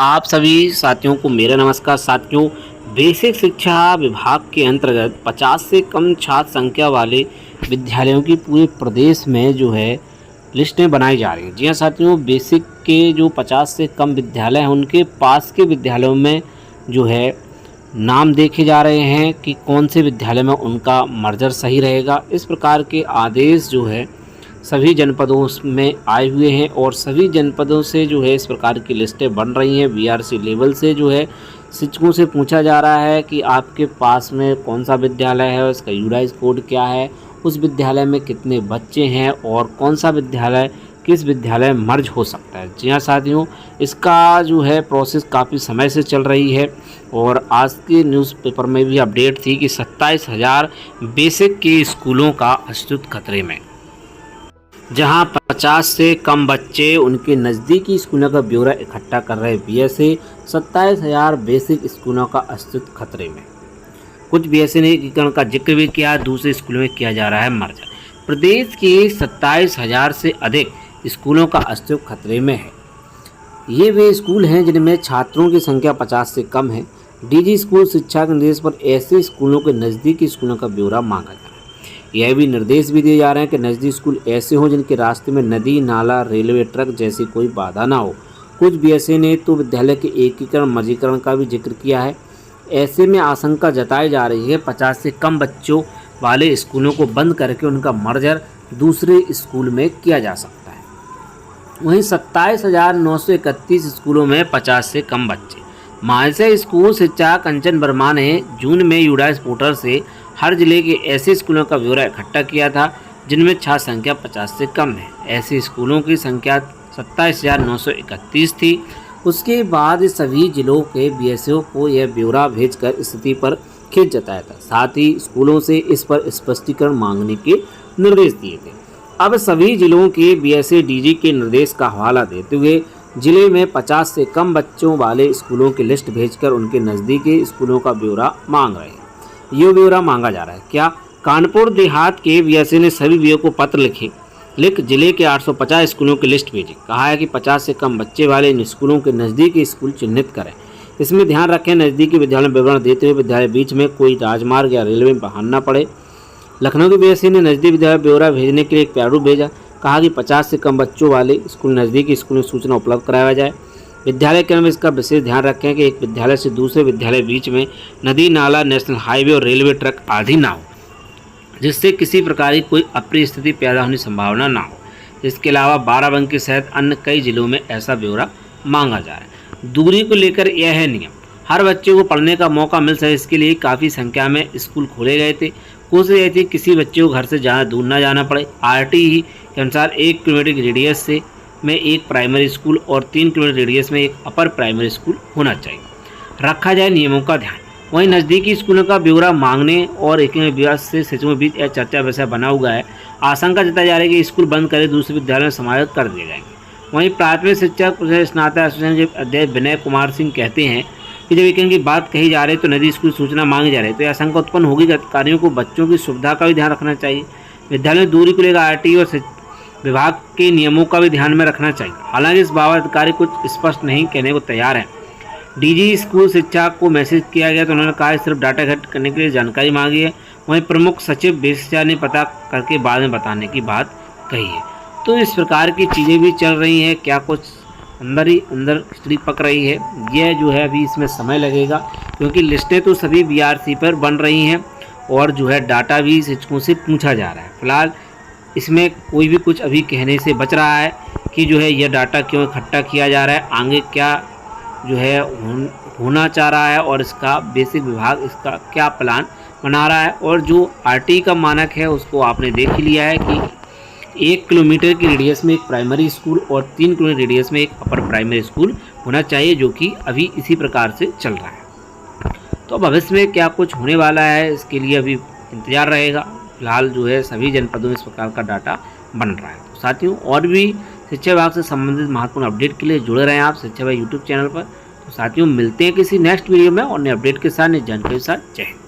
आप सभी साथियों को मेरा नमस्कार। साथियों, बेसिक शिक्षा विभाग के अंतर्गत 50 से कम छात्र संख्या वाले विद्यालयों की पूरे प्रदेश में जो है लिस्टें बनाई जा रही हैं। जी हाँ साथियों, बेसिक के जो 50 से कम विद्यालय हैं उनके पास के विद्यालयों में जो है नाम देखे जा रहे हैं कि कौन से विद्यालय में उनका मर्जर सही रहेगा। इस प्रकार के आदेश जो है सभी जनपदों में आए हुए हैं और सभी जनपदों से जो है इस प्रकार की लिस्टें बन रही हैं। बीआरसी लेवल से जो है शिक्षकों से पूछा जा रहा है कि आपके पास में कौन सा विद्यालय है, उसका यूडाइस कोड क्या है, उस विद्यालय में कितने बच्चे हैं और कौन सा विद्यालय किस विद्यालय में मर्ज हो सकता है। जी हाँ साथियों, इसका जो है प्रोसेस काफ़ी समय से चल रही है और आज के न्यूज़पेपर में भी अपडेट थी कि 27,000 बेसिक के स्कूलों का अस्तित्व खतरे में, जहां 50 से कम बच्चे उनके नज़दीकी स्कूलों का ब्यौरा इकट्ठा कर रहे बीएसए। 27,000 बेसिक स्कूलों का अस्तित्व खतरे में। कुछ बीएसए ने एकीकरण का जिक्र भी किया, दूसरे स्कूलों में किया जा रहा है मर्जर। प्रदेश के 27,000 से अधिक स्कूलों का अस्तित्व खतरे में है। ये वे स्कूल हैं जिनमें छात्रों की संख्या 50 से कम है। डीजी स्कूल शिक्षा के निर्देश पर ऐसे स्कूलों के नज़दीकी स्कूलों का ब्यौरा मांगा जा रहा है। यह भी निर्देश भी दिए जा रहे हैं कि नज़दीक स्कूल ऐसे हों जिनके रास्ते में नदी, नाला, रेलवे, ट्रक जैसी कोई बाधा ना हो। कुछ बीएसए ने तो विद्यालय के एकीकरण मर्जीकरण का भी जिक्र किया है। ऐसे में आशंका जताई जा रही है 50 से कम बच्चों वाले स्कूलों को बंद करके उनका मर्जर दूसरे स्कूल में किया जा सकता है। वहीं 27,931 स्कूलों में 50 से कम बच्चे। मानसा स्कूल शिक्षा कंचन वर्मा ने जून में यूडाइस पोर्टल से हर जिले के ऐसे स्कूलों का ब्यौरा इकट्ठा किया था जिनमें छात्र संख्या 50 से कम है। ऐसे स्कूलों की संख्या 27,931 थी। उसके बाद सभी जिलों के बीएसओ को यह ब्यौरा भेजकर स्थिति पर खेद जताया था। साथ ही स्कूलों से इस पर स्पष्टीकरण मांगने के निर्देश दिए थे। अब सभी जिलों के बीएसए डीजी के निर्देश का हवाला देते हुए जिले में 50 से कम बच्चों वाले स्कूलों की लिस्ट भेजकर उनके नज़दीकी स्कूलों का ब्यौरा मांग रहे हैं। ये ब्यौरा मांगा जा रहा है। क्या कानपुर देहात के बीएसए ने सभी बीओ को पत्र लिख जिले के 850 स्कूलों की लिस्ट भेजी। कहा है कि 50 से कम बच्चे वाले इन स्कूलों के नज़दीकी स्कूल चिन्हित करें। इसमें ध्यान रखें नज़दीकी विद्यालय में विवरण देते हुए विद्यालय बीच में कोई राजमार्ग या रेलवे में बहाना पड़े। लखनऊ के बीएसए ने नज़दीकी विद्यालय ब्यौरा भेजने के लिए एक प्रारूप भेजा। कहा कि 50 से कम बच्चों वाले स्कूल नज़दीकी स्कूल में सूचना उपलब्ध कराया जाए। विद्यालय के में इसका विशेष ध्यान रखें कि एक विद्यालय से दूसरे विद्यालय बीच में नदी, नाला, नेशनल हाईवे और रेलवे, ट्रक आदि ना हो, जिससे किसी प्रकार की कोई अप्रिय स्थिति पैदा होने की संभावना ना हो। इसके अलावा बाराबंकी सहित अन्य कई जिलों में ऐसा ब्यौरा मांगा जा रहा है। दूरी को लेकर यह है नियम, हर बच्चे को पढ़ने का मौका मिल सके, इसके लिए काफ़ी संख्या में स्कूल खोले गए थे। कोशिश यह थी किसी बच्चे को घर से ज़्यादा दूर ना जाना पड़े। आरटीई के अनुसार 1 किलोमीटर की रेडियस से में एक प्राइमरी स्कूल और 3 किलोमीटर रेडियस में एक अपर प्राइमरी स्कूल होना चाहिए। रखा जाए नियमों का ध्यान। वहीं नज़दीकी स्कूलों का ब्यौरा मांगने और एक विभाग से शिक्षकों के बीच चर्चा वैसा बना हुआ है। आशंका जताई जा रही है कि स्कूल बंद करे दूसरे विद्यालयों में समायोजित कर दिए जाएंगे। वहीं प्राथमिक शिक्षक स्नातक एसोसिएशन के अध्यक्ष विनय कुमार सिंह कहते हैं कि जब वीकेंड की बात कही जा रही है तो नदी स्कूल सूचना मांगी जा रही है तो यह आशंका उत्पन्न होगी कि अधिकारियों को बच्चों की सुविधा का भी ध्यान रखना चाहिए। विद्यालय में दूरी को लेकर आरटीई और विभाग के नियमों का भी ध्यान में रखना चाहिए। हालांकि इस बाबत अधिकारी कुछ स्पष्ट नहीं कहने को तैयार हैं। डीजी स्कूल शिक्षा को मैसेज किया गया तो उन्होंने कहा सिर्फ डाटा इकट्ठा करने के लिए जानकारी मांगी है। वहीं प्रमुख सचिव बेसिक ने पता करके बाद में बताने की बात कही है। तो इस प्रकार की चीज़ें भी चल रही हैं। क्या कुछ अंदर ही अंदर खिचड़ी पक रही है, यह जो है अभी इसमें समय लगेगा क्योंकि लिस्टें तो सभी बीआरसी पर बन रही हैं और जो है डाटा भी शिक्षकों से पूछा जा रहा है। फिलहाल इसमें कोई भी कुछ अभी कहने से बच रहा है कि जो है यह डाटा क्यों इकट्ठा किया जा रहा है, आगे क्या जो है होना चाह रहा है और इसका बेसिक विभाग इसका क्या प्लान बना रहा है। और जो आरटीई का मानक है उसको आपने देख ही लिया है कि 1 किलोमीटर की रेडियस में एक प्राइमरी स्कूल और 3 किलोमीटर रेडियस में एक अपर प्राइमरी स्कूल होना चाहिए, जो कि अभी इसी प्रकार से चल रहा है। तो भविष्य में क्या कुछ होने वाला है इसके लिए अभी इंतज़ार रहेगा। फिलहाल जो है सभी जनपदों में इस प्रकार का डाटा बन रहा है। तो साथियों, और भी शिक्षा विभाग से संबंधित महत्वपूर्ण अपडेट के लिए जुड़े रहें आप शिक्षा विभाग यूट्यूब चैनल पर। तो साथियों, मिलते हैं किसी नेक्स्ट वीडियो में और नए अपडेट के साथ, नई जानकारी के साथ। जय हिंद।